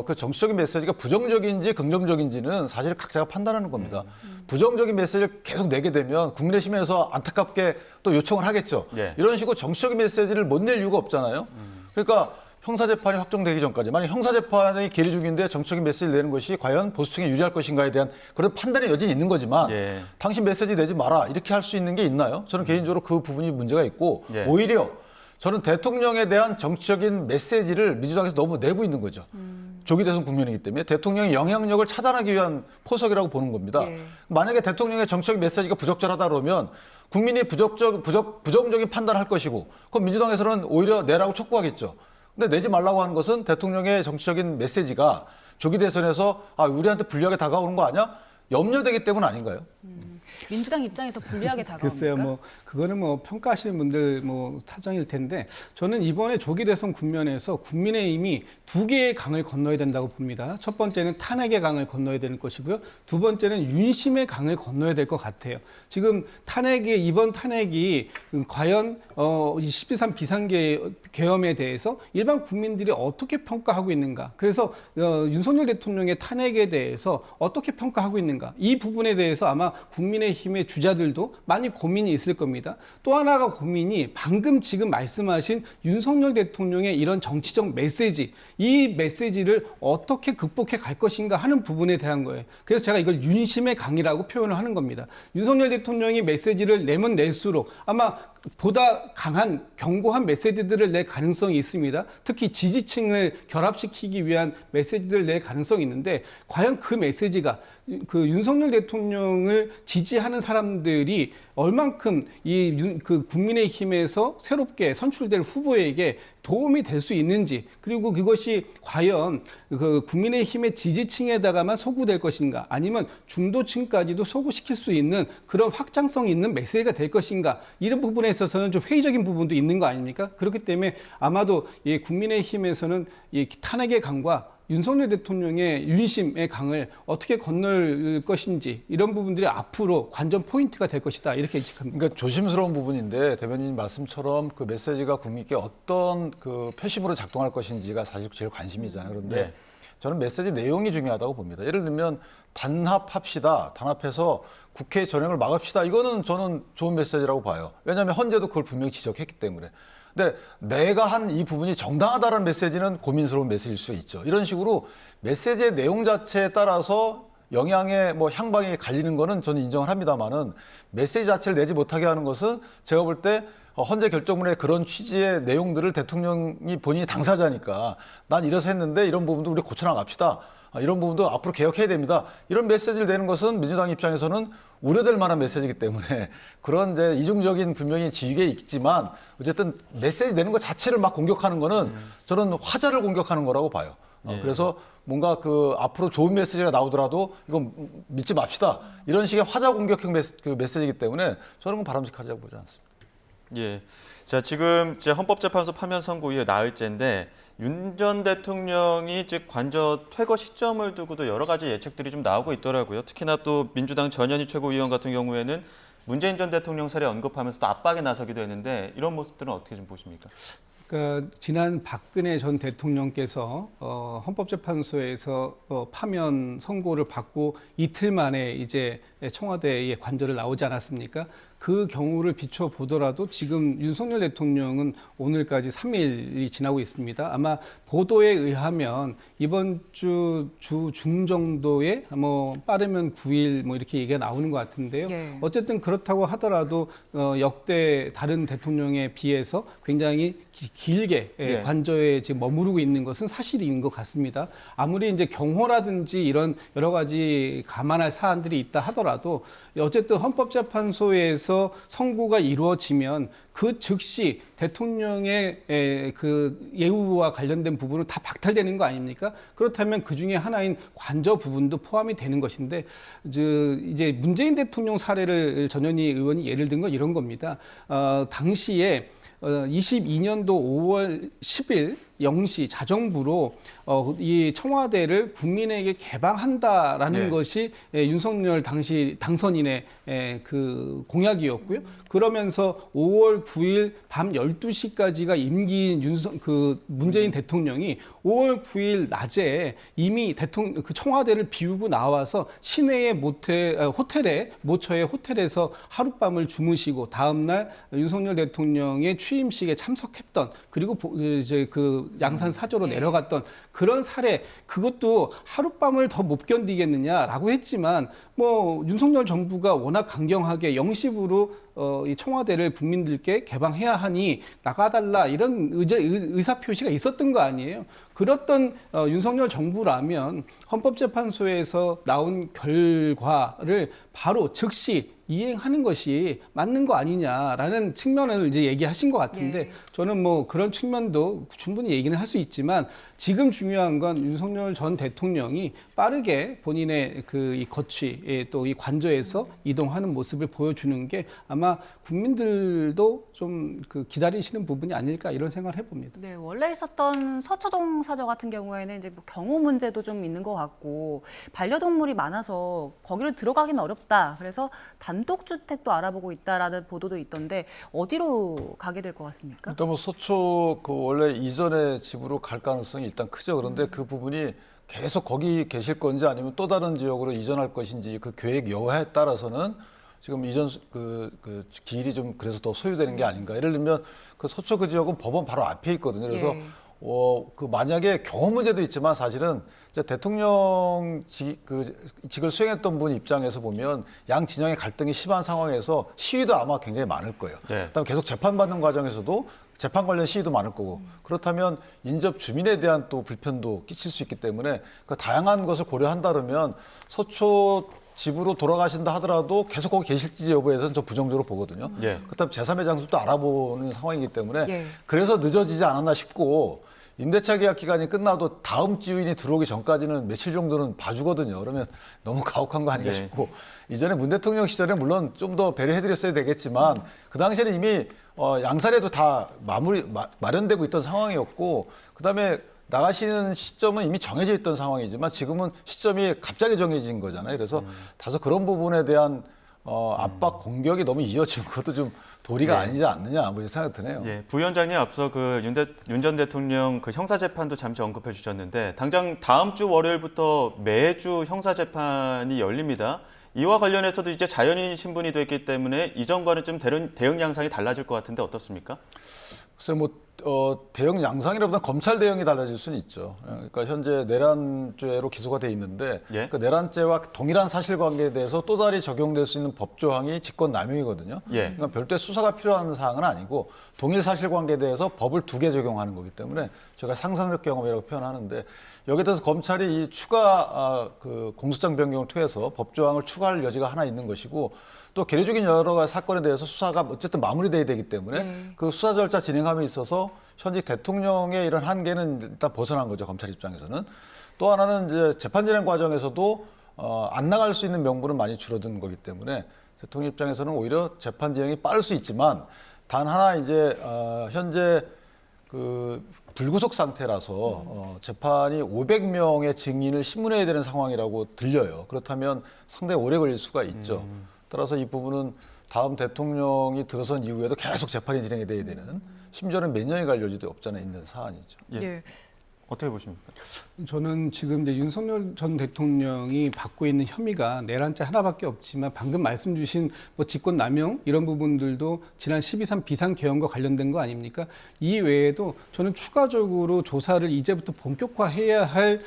그 정치적인 메시지가 부정적인지 긍정적인지는 사실 각자가 판단하는 겁니다. 부정적인 메시지를 계속 내게 되면 국민의힘에서 안타깝게 또 요청을 하겠죠. 예. 이런 식으로 정치적인 메시지를 못 낼 이유가 없잖아요. 그러니까 형사재판이 확정되기 전까지 만약 형사재판이 계류 중인데 정치적인 메시지를 내는 것이 과연 보수층에 유리할 것인가에 대한 그런 판단의 여지는 있는 거지만 예. 당신 메시지 내지 마라 이렇게 할 수 있는 게 있나요? 저는 개인적으로 그 부분이 문제가 있고 예. 오히려 저는 대통령에 대한 정치적인 메시지를 민주당에서 너무 내고 있는 거죠. 조기 대선 국면이기 때문에 대통령의 영향력을 차단하기 위한 포석이라고 보는 겁니다. 예. 만약에 대통령의 정치적인 메시지가 부적절하다 그러면 국민이 부정적인 판단을 할 것이고 그럼 민주당에서는 오히려 내라고 촉구하겠죠. 근데 내지 말라고 하는 것은 대통령의 정치적인 메시지가 조기 대선에서 우리한테 불리하게 다가오는 거 아니야? 염려되기 때문 아닌가요? 민주당 입장에서 불리하게 다가옵니까? 글쎄요, 그거는 평가하시는 분들 사정일 텐데 저는 이번에 조기 대선 국면에서 국민의힘이 두 개의 강을 건너야 된다고 봅니다. 첫 번째는 탄핵의 강을 건너야 되는 것이고요. 두 번째는 윤심의 강을 건너야 될 것 같아요. 지금 이번 탄핵이 과연 12.3 비상계엄에 대해서 일반 국민들이 어떻게 평가하고 있는가? 그래서 윤석열 대통령의 탄핵에 대해서 어떻게 평가하고 있는가? 이 부분에 대해서 아마 국민의힘 국민의힘의 주자들도 많이 고민이 있을 겁니다. 또 하나가 고민이 방금 지금 말씀하신 윤석열 대통령의 이런 정치적 메시지, 이 메시지를 어떻게 극복해 갈 것인가 하는 부분에 대한 거예요. 그래서 제가 이걸 윤심의 강이라고 표현을 하는 겁니다. 윤석열 대통령이 메시지를 내면 낼수록 아마 보다 강한 견고한 메시지들을 낼 가능성이 있습니다. 특히 지지층을 결합시키기 위한 메시지들을 낼 가능성이 있는데 과연 그 메시지가 그 윤석열 대통령을 지지하는 사람들이 얼만큼 그 국민의힘에서 새롭게 선출될 후보에게 도움이 될 수 있는지, 그리고 그것이 과연 그 국민의힘의 지지층에다가만 소구될 것인가, 아니면 중도층까지도 소구시킬 수 있는 그런 확장성 있는 메시지가 될 것인가, 이런 부분에 있어서는 좀 회의적인 부분도 있는 거 아닙니까? 그렇기 때문에 아마도 이 국민의힘에서는 이 탄핵의 강과 윤석열 대통령의 윤심의 강을 어떻게 건널 것인지, 이런 부분들이 앞으로 관전 포인트가 될 것이다, 이렇게 예측합니다. 그러니까 조심스러운 부분인데 대변인 말씀처럼 그 메시지가 국민께 어떤 그 표심으로 작동할 것인지가 사실 제일 관심이잖아요. 그런데 네. 저는 메시지 내용이 중요하다고 봅니다. 예를 들면 단합합시다, 단합해서 국회 전횡을 막읍시다. 이거는 저는 좋은 메시지라고 봐요. 왜냐하면 헌재도 그걸 분명히 지적했기 때문에. 근데 내가 한 이 부분이 정당하다는 메시지는 고민스러운 메시지일 수 있죠. 이런 식으로 메시지의 내용 자체에 따라서 영향의 뭐 향방이 갈리는 거는 저는 인정을 합니다만은 메시지 자체를 내지 못하게 하는 것은 제가 볼 때 헌재 결정문의 그런 취지의 내용들을 대통령이 본인이 당사자니까 난 이래서 했는데 이런 부분도 우리 고쳐나갑시다. 이런 부분도 앞으로 개혁해야 됩니다. 이런 메시지를 내는 것은 민주당 입장에서는 우려될 만한 메시지이기 때문에 그런 이제 이중적인 분명히 지위에 있지만 어쨌든 메시지 내는 것 자체를 막 공격하는 거는 저는 화자를 공격하는 거라고 봐요. 그래서 뭔가 그 앞으로 좋은 메시지가 나오더라도 이건 믿지 맙시다. 이런 식의 화자 공격형 메시지이기 때문에 저는 그건 바람직하다고 보지 않습니다. 예. 자, 지금 이제 헌법재판소 파면 선고 이후 나흘째인데 윤 전 대통령이 즉 관저 퇴거 시점을 두고도 여러 가지 예측들이 좀 나오고 있더라고요. 특히나 또 민주당 전현희 최고위원 같은 경우에는 문재인 전 대통령 사례 언급하면서 또 압박에 나서기도 했는데 이런 모습들은 어떻게 좀 보십니까? 그러니까 지난 박근혜 전 대통령께서 헌법재판소에서 파면 선고를 받고 이틀 만에 이제 청와대에 관저를 나오지 않았습니까? 그 경우를 비춰보더라도 지금 윤석열 대통령은 오늘까지 3일이 지나고 있습니다. 아마 보도에 의하면 이번 주 중 정도에 뭐 빠르면 9일 뭐 이렇게 얘기가 나오는 것 같은데요. 예. 어쨌든 그렇다고 하더라도 역대 다른 대통령에 비해서 굉장히 길게 예. 관저에 지금 머무르고 있는 것은 사실인 것 같습니다. 아무리 이제 경호라든지 이런 여러 가지 감안할 사안들이 있다 하더라도 어쨌든 헌법재판소에서 선고가 이루어지면 그 즉시 대통령의 그 예우와 관련된 부분은 다 박탈되는 거 아닙니까? 그렇다면 그 중에 하나인 관저 부분도 포함이 되는 것인데, 이제 문재인 대통령 사례를 전현희 의원이 예를 든 건 이런 겁니다. 당시에 22년도 5월 10일 0시 자정부로 이 청와대를 국민에게 개방한다라는 네. 것이 윤석열 당시 당선인의 공약이었고요. 그러면서 5월 9일 밤 12시까지가 임기인 문재인 대통령이 5월 9일 낮에 이미 그 청와대를 비우고 나와서 시내의 모처의 호텔에서 하룻밤을 주무시고 다음날 윤석열 대통령의 취임식에 참석했던, 그리고 이제 그 양산 사저로 내려갔던 그런 사례, 그것도 하룻밤을 더 못 견디겠느냐라고 했지만 뭐 윤석열 정부가 워낙 강경하게 영십으로 이 청와대를 국민들께 개방해야 하니 나가달라, 이런 의사 표시가 있었던 거 아니에요. 그랬던 윤석열 정부라면 헌법재판소에서 나온 결과를 바로 즉시 이행하는 것이 맞는 거 아니냐라는 측면을 이제 얘기하신 것 같은데, 예. 저는 뭐 그런 측면도 충분히 얘기는 할 수 있지만 지금 중요한 건 윤석열 전 대통령이 빠르게 본인의 이 거취, 또 이 관저에서 이동하는 모습을 보여주는 게 아마 국민들도 좀 기다리시는 부분이 아닐까, 이런 생각을 해봅니다. 네, 원래 있었던 서초동 사저 같은 경우에는 이제 뭐 경호 문제도 좀 있는 것 같고 반려동물이 많아서 거기로 들어가기는 어렵다. 그래서 단독주택도 알아보고 있다라는 보도도 있던데 어디로 가게 될 것 같습니까? 일단 뭐 서초 원래 이전의 집으로 갈 가능성이 일단 크죠. 그런데 그 부분이 계속 거기 계실 건지 아니면 또 다른 지역으로 이전할 것인지 그 계획 여하에 따라서는 지금 이전 기일이 좀 그래서 더 소요되는 게 아닌가. 예를 들면 그 서초 그 지역은 법원 바로 앞에 있거든요. 그래서 예. 그 만약에 경험 문제도 있지만 사실은 이제 대통령 직을 수행했던 분 입장에서 보면 양 진영의 갈등이 심한 상황에서 시위도 아마 굉장히 많을 거예요. 네. 그다음에 계속 재판받는 과정에서도 재판 관련 시위도 많을 거고 그렇다면 인접 주민에 대한 또 불편도 끼칠 수 있기 때문에 그 다양한 것을 고려한다면 서초 집으로 돌아가신다 하더라도 계속 거기 계실지 여부에 대해서는 저 부정적으로 보거든요. 예. 그렇다면 제3의 장소도 알아보는 상황이기 때문에 예. 그래서 늦어지지 않았나 싶고 임대차 계약 기간이 끝나도 다음 지유인이 들어오기 전까지는 며칠 정도는 봐주거든요. 그러면 너무 가혹한 거 아닌가 네. 싶고 이전에 문 대통령 시절에 물론 좀 더 배려해드렸어야 되겠지만 그 당시에는 이미 양산에도 다 마련되고 있던 상황이었고 그다음에 나가시는 시점은 이미 정해져 있던 상황이지만 지금은 시점이 갑자기 정해진 거잖아요. 그래서 다소 그런 부분에 대한 압박 공격이 너무 이어진 것도 좀 도리가 네. 아니지 않느냐 뭐 이런 생각이 드네요. 예, 부위원장님 앞서 그 윤 전 대통령 그 형사 재판도 잠시 언급해 주셨는데 당장 다음 주 월요일부터 매주 형사 재판이 열립니다. 이와 관련해서도 이제 자연인 신분이 됐기 때문에 이전과는 좀 대응 양상이 달라질 것 같은데 어떻습니까? 글쎄 대형 양상이라보다 검찰 대응이 달라질 수는 있죠. 그러니까 현재 내란죄로 기소가 돼 있는데 예. 그 내란죄와 동일한 사실관계에 대해서 또 다른 적용될 수 있는 법조항이 직권남용이거든요. 예. 그러니까 별도의 수사가 필요한 사항은 아니고 동일 사실관계에 대해서 법을 2개 적용하는 거기 때문에 제가 상상적 경험이라고 표현하는데 여기에 대해서 검찰이 이 추가 공소장 변경을 통해서 법조항을 추가할 여지가 하나 있는 것이고 또 계류적인 여러 가지 사건에 대해서 수사가 어쨌든 마무리돼야 되기 때문에 그 수사 절차 진행함에 있어서 현직 대통령의 이런 한계는 일단 벗어난 거죠. 검찰 입장에서는. 또 하나는 이제 재판 진행 과정에서도 안 나갈 수 있는 명분은 많이 줄어든 거기 때문에 대통령 입장에서는 오히려 재판 진행이 빠를 수 있지만 단 하나 이제 현재 불구속 상태라서 재판이 500명의 증인을 신문해야 되는 상황이라고 들려요. 그렇다면 상당히 오래 걸릴 수가 있죠. 따라서 이 부분은 다음 대통령이 들어선 이후에도 계속 재판이 진행이 돼야 되는 심지어는 몇 년이 갈 여지도 없잖아 있는 사안이죠. 예. 예. 어떻게 보십니까? 저는 지금 이제 윤석열 전 대통령이 받고 있는 혐의가 내란죄 하나밖에 없지만 방금 말씀 주신 뭐 직권남용 이런 부분들도 지난 12.3 비상계엄과 관련된 거 아닙니까? 이 외에도 저는 추가적으로 조사를 이제부터 본격화해야 할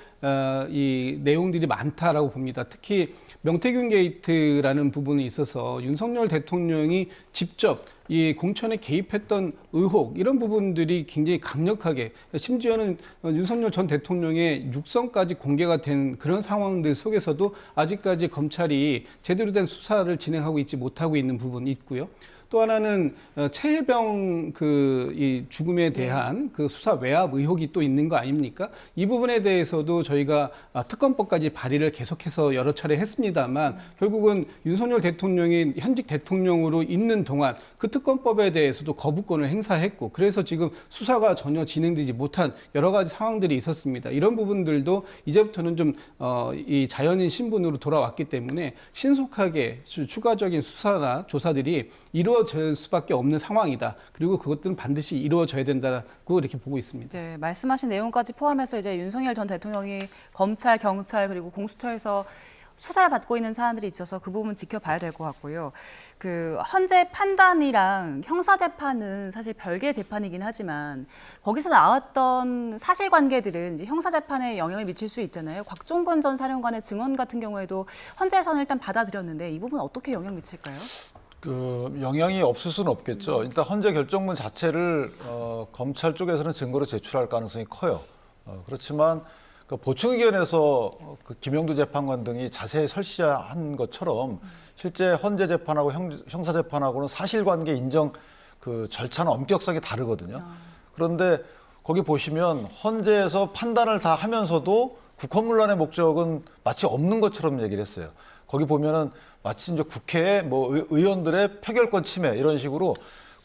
이 내용들이 많다라고 봅니다. 특히 명태균 게이트라는 부분에 있어서 윤석열 대통령이 직접 이 공천에 개입했던 의혹 이런 부분들이 굉장히 강력하게 심지어는 윤석열 전 대통령의 육성까지 공개가 된 그런 상황들 속에서도 아직까지 검찰이 제대로 된 수사를 진행하고 있지 못하고 있는 부분이 있고요. 또 하나는 최혜병 이 죽음에 대한 그 수사 외압 의혹이 또 있는 거 아닙니까? 이 부분에 대해서도 저희가 특검법까지 발의를 계속해서 여러 차례 했습니다만 결국은 윤석열 대통령이 현직 대통령으로 있는 동안 그 특검법에 대해서도 거부권을 행사했고 그래서 지금 수사가 전혀 진행되지 못한 여러 가지 상황들이 있었습니다. 이런 부분들도 이제부터는 좀 이 자연인 신분으로 돌아왔기 때문에 신속하게 추가적인 수사나 조사들이 이루어질 수밖에 없는 상황이다. 그리고 그것들은 반드시 이루어져야 된다고 이렇게 보고 있습니다. 네, 말씀하신 내용까지 포함해서 이제 윤석열 전 대통령이 검찰, 경찰 그리고 공수처에서 수사를 받고 있는 사안들이 있어서 그 부분 지켜봐야 될 것 같고요. 그 헌재 판단이랑 형사 재판은 사실 별개의 재판이긴 하지만 거기서 나왔던 사실관계들은 이제 형사 재판에 영향을 미칠 수 있잖아요. 곽종근 전 사령관의 증언 같은 경우에도 헌재에서는 일단 받아들였는데 이 부분 어떻게 영향 미칠까요? 영향이 없을 수는 없겠죠. 일단 헌재 결정문 자체를 검찰 쪽에서는 증거로 제출할 가능성이 커요. 그렇지만 보충 의견에서 김영두 재판관 등이 자세히 설시한 것처럼 실제 헌재 재판하고 형사 재판하고는 사실관계 인정 절차는 엄격성이 다르거든요. 그런데 거기 보시면 헌재에서 판단을 다 하면서도 국헌문란의 목적은 마치 없는 것처럼 얘기를 했어요. 거기 보면은 마치 이제 국회에 의원들의 표결권 침해 이런 식으로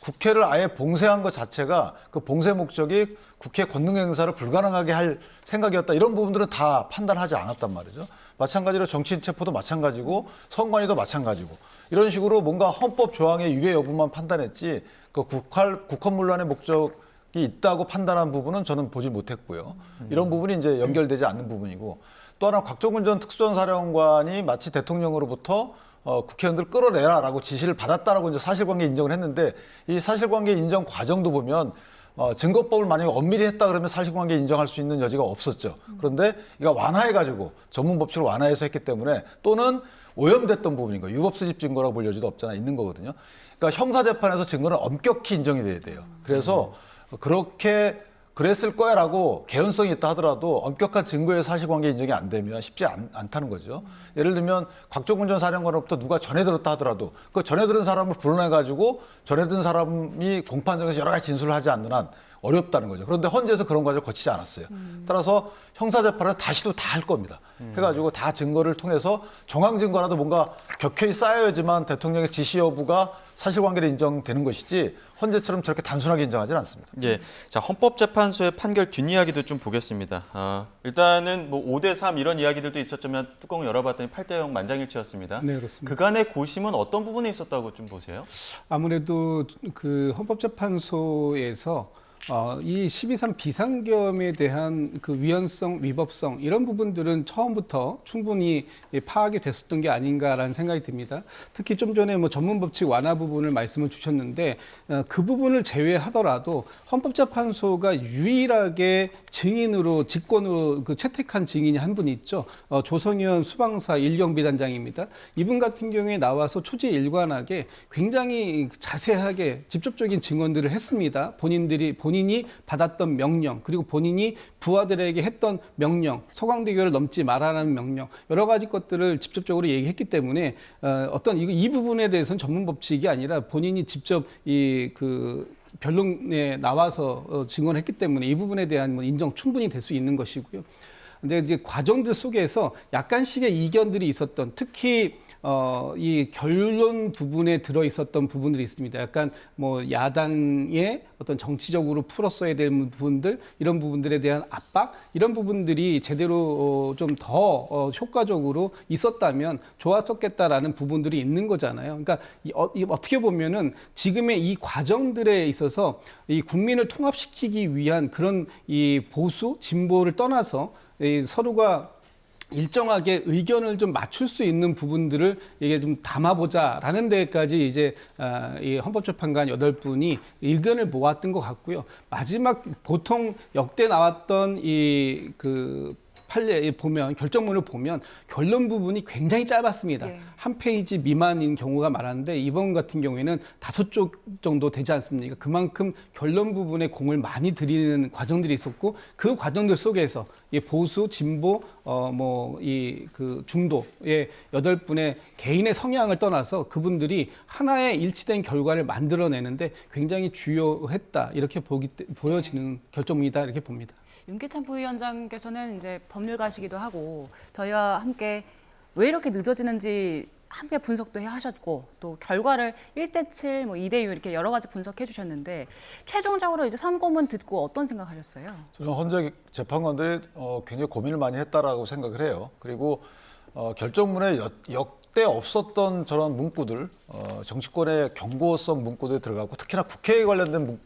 국회를 아예 봉쇄한 것 자체가 그 봉쇄 목적이 국회 권능 행사를 불가능하게 할 생각이었다. 이런 부분들은 다 판단하지 않았단 말이죠. 마찬가지로 정치인 체포도 마찬가지고 선관위도 마찬가지고 이런 식으로 뭔가 헌법 조항의 유예 여부만 판단했지 그 국헌문란의 목적이 있다고 판단한 부분은 저는 보지 못했고요. 이런 부분이 이제 연결되지 않는 부분이고 또 하나 곽종근 전 특수전사령관이 마치 대통령으로부터 국회의원들 끌어내라라고 지시를 받았다라고 이제 사실관계 인정을 했는데 이 사실관계 인정 과정도 보면 증거법을 만약에 엄밀히 했다 그러면 사실관계 인정할 수 있는 여지가 없었죠. 그런데 이거 완화해가지고 전문 법칙을 완화해서 했기 때문에 또는 오염됐던 부분인 거예요. 유법 수집 증거라고 볼 여지도 없잖아 있는 거거든요. 그러니까 형사재판에서 증거는 엄격히 인정이 돼야 돼요. 그래서 그렇게 그랬을 거야라고 개연성이 있다 하더라도 엄격한 증거의 사실관계 인정이 안 되면 쉽지 않다는 거죠. 예를 들면 곽종근 전 사령관으로부터 누가 전해 들었다 하더라도 그 전해 들은 사람을 불러내가지고 전해 들은 사람이 공판장에서 여러 가지 진술을 하지 않는 한 어렵다는 거죠. 그런데 헌재에서 그런 과정을 거치지 않았어요. 따라서 형사재판을 다시도 다 할 겁니다. 해가지고 다 증거를 통해서 정황 증거라도 뭔가 격해이 쌓여야지만 대통령의 지시 여부가 사실관계로 인정되는 것이지 헌재처럼 저렇게 단순하게 인정하지는 않습니다. 예, 자 헌법재판소의 판결 뒷이야기도 좀 보겠습니다. 일단은 뭐 5대3 이런 이야기들도 있었지만 뚜껑을 열어봤더니 8대0 만장일치였습니다. 네, 그렇습니다. 그간의 고심은 어떤 부분에 있었다고 좀 보세요? 아무래도 그 헌법재판소에서 이 12.3 비상계엄에 대한 그 위헌성, 위법성 이런 부분들은 처음부터 충분히 파악이 됐었던 게 아닌가라는 생각이 듭니다. 특히 좀 전에 뭐 전문법칙 완화 부분을 말씀을 주셨는데 그 부분을 제외하더라도 헌법재판소가 유일하게 증인으로 직권으로 그 채택한 증인이 한 분이 있죠. 조성현 수방사 일경비단장입니다. 이분 같은 경우에 나와서 초지일관하게 굉장히 자세하게 직접적인 증언들을 했습니다. 본인이 받았던 명령, 그리고 본인이 부하들에게 했던 명령, 서강대교를 넘지 말라는 명령, 여러 가지 것들을 직접적으로 얘기했기 때문에 이 부분에 대해서는 전문 법칙이 아니라 본인이 직접 그 변론에 나와서 증언했기 때문에 이 부분에 대한 뭐 인정 충분히 될 수 있는 것이고요. 근데 이제 과정들 속에서 약간씩의 이견들이 있었던, 특히 이 결론 부분에 들어 있었던 부분들이 있습니다. 약간 뭐 야당의 어떤 정치적으로 풀었어야 될 부분들, 이런 부분들에 대한 압박, 이런 부분들이 제대로 좀 더 효과적으로 있었다면 좋았었겠다라는 부분들이 있는 거잖아요. 그러니까 어떻게 보면은 지금의 이 과정들에 있어서 이 국민을 통합시키기 위한 그런 이 보수, 진보를 떠나서 이 서로가 일정하게 의견을 좀 맞출 수 있는 부분들을 이게 좀 담아보자라는 데까지 이제 이 헌법재판관 8분이 의견을 모았던 것 같고요. 마지막 보통 역대 나왔던 이 그 판례 보면 결정문을 보면 결론 부분이 굉장히 짧았습니다. 예. 한 페이지 미만인 경우가 많았는데 이번 같은 경우에는 5쪽 정도 되지 않습니까? 그만큼 결론 부분에 공을 많이 들이는 과정들이 있었고 그 과정들 속에서 이 보수, 진보, 그 중도의 8분의 개인의 성향을 떠나서 그분들이 하나의 일치된 결과를 만들어내는데 굉장히 주요했다 이렇게 보여지는 결정문이다 이렇게 봅니다. 윤기찬 부위원장께서는 이제 법률가시기도 하고 저희와 함께 왜 이렇게 늦어지는지 함께 분석도 하셨고 또 결과를 1대7, 2대6 이렇게 여러 가지 분석해 주셨는데 최종적으로 이제 선고문 듣고 어떤 생각하셨어요? 저는 헌재 재판관들이 굉장히 고민을 많이 했다라고 생각을 해요. 그리고 결정문에 역대 없었던 저런 문구들, 정치권의 경고성 문구들이 들어가고 특히나 국회에 관련된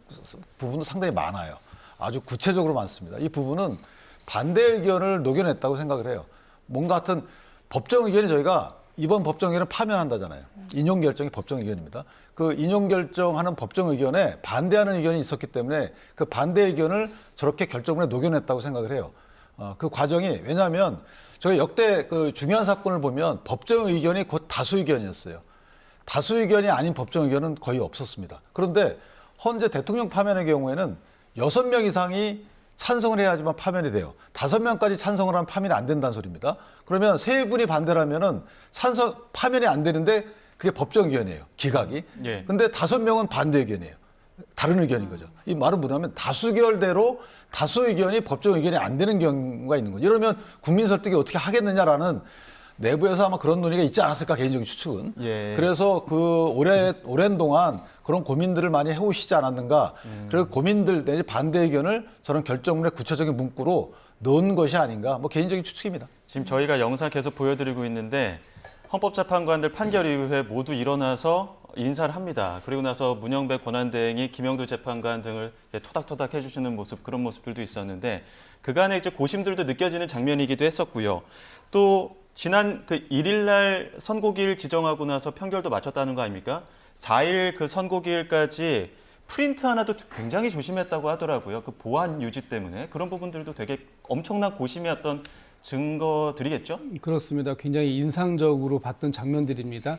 부분도 상당히 많아요. 아주 구체적으로 많습니다. 이 부분은 반대 의견을 녹여냈다고 생각을 해요. 뭔가 같은 법정 의견이 저희가 이번 법정 의견을 파면한다잖아요. 인용 결정이 법정 의견입니다. 그 인용 결정하는 법정 의견에 반대하는 의견이 있었기 때문에 그 반대 의견을 저렇게 결정문에 녹여냈다고 생각을 해요. 그 과정이 왜냐하면 저희 역대 그 중요한 사건을 보면 법정 의견이 곧 다수 의견이었어요. 다수 의견이 아닌 법정 의견은 거의 없었습니다. 그런데 헌재 대통령 파면의 경우에는 6명 이상이 찬성을 해야지만 파면이 돼요. 5명까지 찬성을 하면 파면이 안 된다는 소리입니다. 그러면 3분이 반대를 하면은 파면이 안 되는데 그게 법정 의견이에요. 기각이. 예. 근데 5명은 반대 의견이에요. 다른 의견인 거죠. 이 말은 뭐냐면 다수결대로 다수 의견이 법정 의견이 안 되는 경우가 있는 거죠. 이러면 국민 설득이 어떻게 하겠느냐라는 내부에서 아마 그런 논의가 있지 않았을까 개인적인 추측은. 예. 그래서 그 오랜 동안 그런 고민들을 많이 해오시지 않았는가. 그래서 고민들 내지 반대 의견을 저는 결정문의 구체적인 문구로 넣은 것이 아닌가. 뭐 개인적인 추측입니다. 지금 저희가 영상 계속 보여드리고 있는데 헌법재판관들 판결 이후에 모두 일어나서 인사를 합니다. 그리고 나서 문영배 권한대행이 김영도 재판관 등을 토닥토닥 해주시는 모습, 그런 모습들도 있었는데 그간의 이제 고심들도 느껴지는 장면이기도 했었고요. 또 지난 그 1일 날 선고기일 지정하고 나서 판결도 마쳤다는 거 아닙니까? 4일 그 선고기일까지 프린트 하나도 굉장히 조심했다고 하더라고요. 그 보안 유지 때문에 그런 부분들도 되게 엄청난 고심이었던 증거들이겠죠? 그렇습니다. 굉장히 인상적으로 봤던 장면들입니다.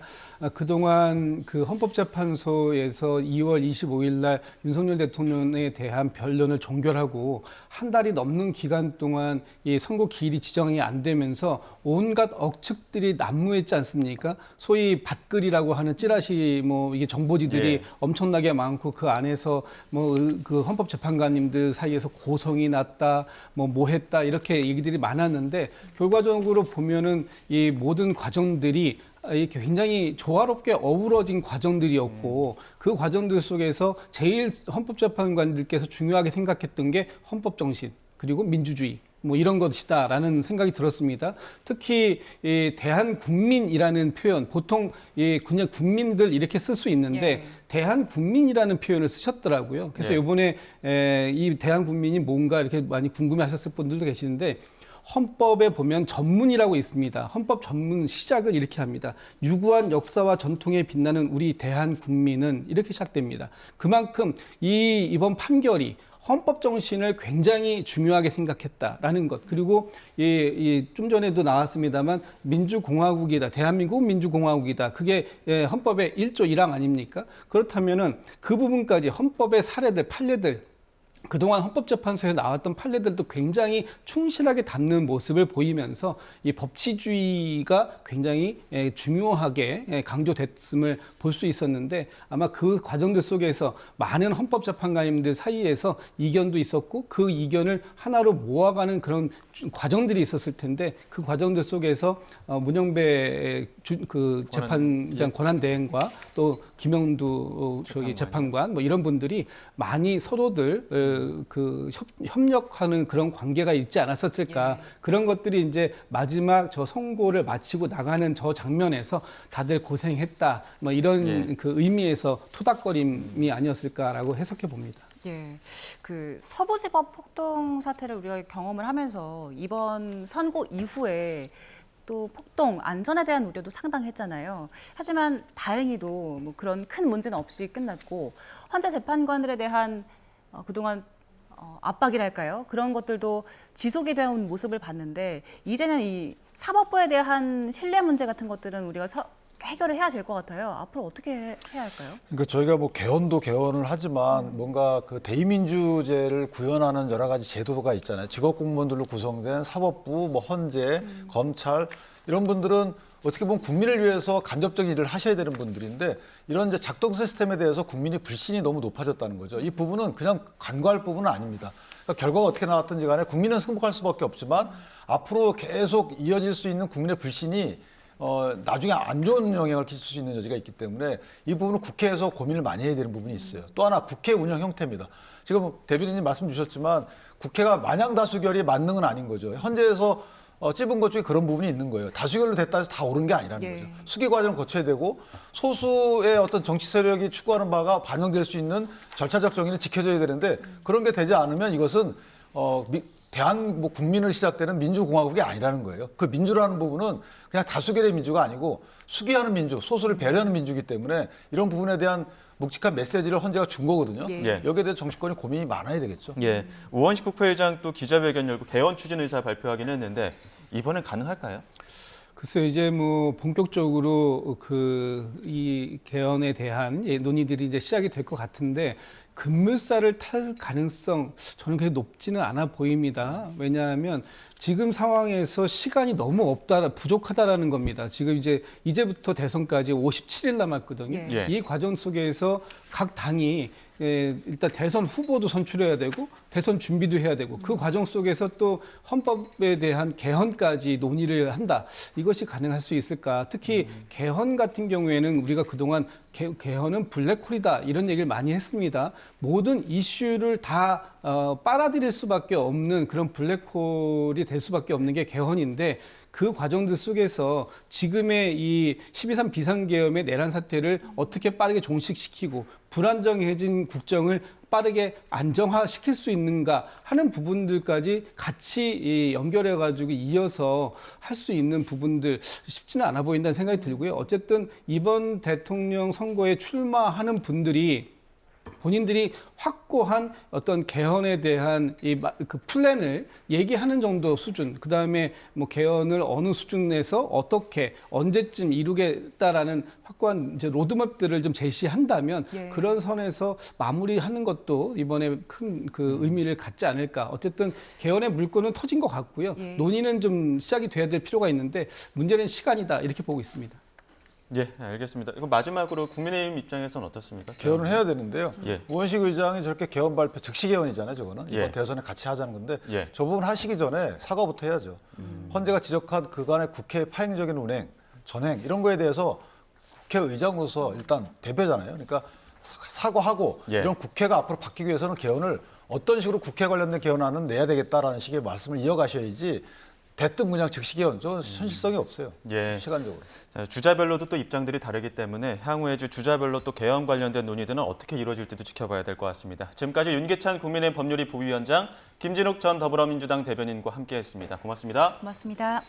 그동안 그 헌법재판소에서 2월 25일 날 윤석열 대통령에 대한 변론을 종결하고 한 달이 넘는 기간 동안 이 선고 기일이 지정이 안 되면서 온갖 억측들이 난무했지 않습니까? 소위 밭글이라고 하는 찌라시 뭐 이게 정보지들이 예. 엄청나게 많고 그 안에서 뭐 그 헌법재판관님들 사이에서 고성이 났다, 뭐 했다 이렇게 얘기들이 많았는데 결과적으로 보면은 이 모든 과정들이 이렇게 굉장히 조화롭게 어우러진 과정들이었고 그 과정들 속에서 제일 헌법재판관들께서 중요하게 생각했던 게 헌법 정신 그리고 민주주의 뭐 이런 것이다라는 생각이 들었습니다. 특히 이 대한국민이라는 표현 보통 이 그냥 국민들 이렇게 쓸 수 있는데 예. 대한국민이라는 표현을 쓰셨더라고요. 그래서 예. 이번에 이 대한국민이 뭔가 이렇게 많이 궁금해하셨을 분들도 계시는데 헌법에 보면 전문이라고 있습니다. 헌법 전문 시작을 이렇게 합니다. 유구한 역사와 전통에 빛나는 우리 대한국민은 이렇게 시작됩니다. 그만큼 이번 판결이 헌법 정신을 굉장히 중요하게 생각했다라는 것. 그리고 좀 전에도 나왔습니다만 민주공화국이다. 대한민국은 민주공화국이다. 그게 헌법의 1조 1항 아닙니까? 그렇다면은 그 부분까지 헌법의 사례들, 판례들 그동안 헌법재판소에 나왔던 판례들도 굉장히 충실하게 담는 모습을 보이면서 이 법치주의가 굉장히 중요하게 강조됐음을 볼 수 있었는데 아마 그 과정들 속에서 많은 헌법재판관님들 사이에서 이견도 있었고 그 이견을 하나로 모아가는 그런 과정들이 있었을 텐데 그 과정들 속에서 문영배 그 재판장 권한대행과 또 김영두 재판관 뭐 이런 분들이 많이 서로들 그 협력하는 그런 관계가 있지 않았었을까. 예. 그런 것들이 이제 마지막 저 선고를 마치고 나가는 저 장면에서 다들 고생했다. 뭐 이런 예. 그 의미에서 토닥거림이 아니었을까라고 해석해 봅니다. 예, 그 서부지법 폭동 사태를 우리가 경험을 하면서 이번 선고 이후에 또 폭동 안전에 대한 우려도 상당했잖아요. 하지만 다행히도 뭐 그런 큰 문제는 없이 끝났고 헌재 재판관들에 대한 그동안 압박이랄까요? 그런 것들도 지속이 되어온 모습을 봤는데 이제는 이 사법부에 대한 신뢰 문제 같은 것들은 우리가 해결을 해야 될 것 같아요. 앞으로 어떻게 해야 할까요? 그러니까 저희가 뭐 개헌도 개헌을 하지만 뭔가 그 대의민주제를 구현하는 여러 가지 제도가 있잖아요. 직업공무원들로 구성된 사법부, 뭐 헌재, 검찰 이런 분들은 어떻게 보면 국민을 위해서 간접적인 일을 하셔야 되는 분들인데 이런 이제 작동 시스템에 대해서 국민의 불신이 너무 높아졌다는 거죠. 이 부분은 그냥 간과할 부분은 아닙니다. 그러니까 결과가 어떻게 나왔든지 간에 국민은 승복할 수밖에 없지만 앞으로 계속 이어질 수 있는 국민의 불신이 나중에 안 좋은 영향을 끼칠 수 있는 여지가 있기 때문에 이 부분은 국회에서 고민을 많이 해야 되는 부분이 있어요. 또 하나 국회 운영 형태입니다. 지금 대변인님 말씀 주셨지만 국회가 마냥 다수결이 맞는 건 아닌 거죠. 현재에서 찝은 것 중에 그런 부분이 있는 거예요. 다수결로 됐다 해서 다 옳은 게 아니라는 예. 거죠. 수기 과정을 거쳐야 되고 소수의 어떤 정치 세력이 추구하는 바가 반영될 수 있는 절차적 정의는 지켜져야 되는데 그런 게 되지 않으면 이것은 뭐 국민을 시작되는 민주공화국이 아니라는 거예요. 그 민주라는 부분은 그냥 다수결의 민주가 아니고 수기하는 민주, 소수를 배려하는 민주이기 때문에 이런 부분에 대한 묵직한 메시지를 헌재가 준 거거든요. 예. 여기에 대해서 정치권이 고민이 많아야 되겠죠. 예, 우원식 국회의장 또 기자회견 열고 개헌 추진 의사 발표하긴 했는데 이번엔 가능할까요? 글쎄요, 이제 뭐 본격적으로 이 개헌에 대한 논의들이 이제 시작이 될 것 같은데 급물살을 탈 가능성 저는 그렇게 높지는 않아 보입니다. 왜냐하면 지금 상황에서 시간이 너무 부족하다라는 겁니다. 지금 이제부터 대선까지 57일 남았거든요. 예. 이 과정 속에서 각 당이 일단 대선 후보도 선출해야 되고 대선 준비도 해야 되고 그 과정 속에서 또 헌법에 대한 개헌까지 논의를 한다. 이것이 가능할 수 있을까? 특히 개헌 같은 경우에는 우리가 그동안 개헌은 블랙홀이다 이런 얘기를 많이 했습니다. 모든 이슈를 다 빨아들일 수밖에 없는 그런 블랙홀이 될 수밖에 없는 게 개헌인데 그 과정들 속에서 지금의 이 12.3 비상계엄의 내란 사태를 어떻게 빠르게 종식시키고 불안정해진 국정을 빠르게 안정화시킬 수 있는가 하는 부분들까지 같이 연결해가지고 이어서 할 수 있는 부분들 쉽지는 않아 보인다는 생각이 들고요. 어쨌든 이번 대통령 선거에 출마하는 분들이 본인들이 확고한 어떤 개헌에 대한 그 플랜을 얘기하는 정도 수준, 그 다음에 뭐 개헌을 어느 수준에서 어떻게 언제쯤 이루겠다라는 확고한 이제 로드맵들을 좀 제시한다면 예. 그런 선에서 마무리하는 것도 이번에 큰 그 의미를 갖지 않을까. 어쨌든 개헌의 물꼬는 터진 것 같고요. 예. 논의는 좀 시작이 돼야 될 필요가 있는데 문제는 시간이다 이렇게 보고 있습니다. 예, 알겠습니다. 이거 마지막으로 국민의힘 입장에서는 어떻습니다? 개헌을 해야 되는데요. 예. 우원식 의장이 저렇게 개헌 발표 즉시 개헌이잖아요. 저거는 이번 예. 대선에 같이 하자는 건데 예. 저 부분 하시기 전에 사과부터 해야죠. 헌재가 지적한 그간의 국회의 파행적인 운행, 전행 이런 거에 대해서 국회의장으로서 일단 대표잖아요. 그러니까 사과하고 예. 이런 국회가 앞으로 바뀌기 위해서는 개헌을 어떤 식으로 국회 관련된 개헌안은 내야 되겠다라는 식의 말씀을 이어가셔야지 대뜸 그냥 즉시 개헌, 저 현실성이 없어요. 예. 시간적으로. 자, 주자별로도 또 입장들이 다르기 때문에 향후에 주자별로 또 개헌 관련된 논의들은 어떻게 이루어질지도 지켜봐야 될 것 같습니다. 지금까지 윤계찬 국민의힘 법률위 부위원장, 김진욱 전 더불어민주당 대변인과 함께했습니다. 고맙습니다. 고맙습니다.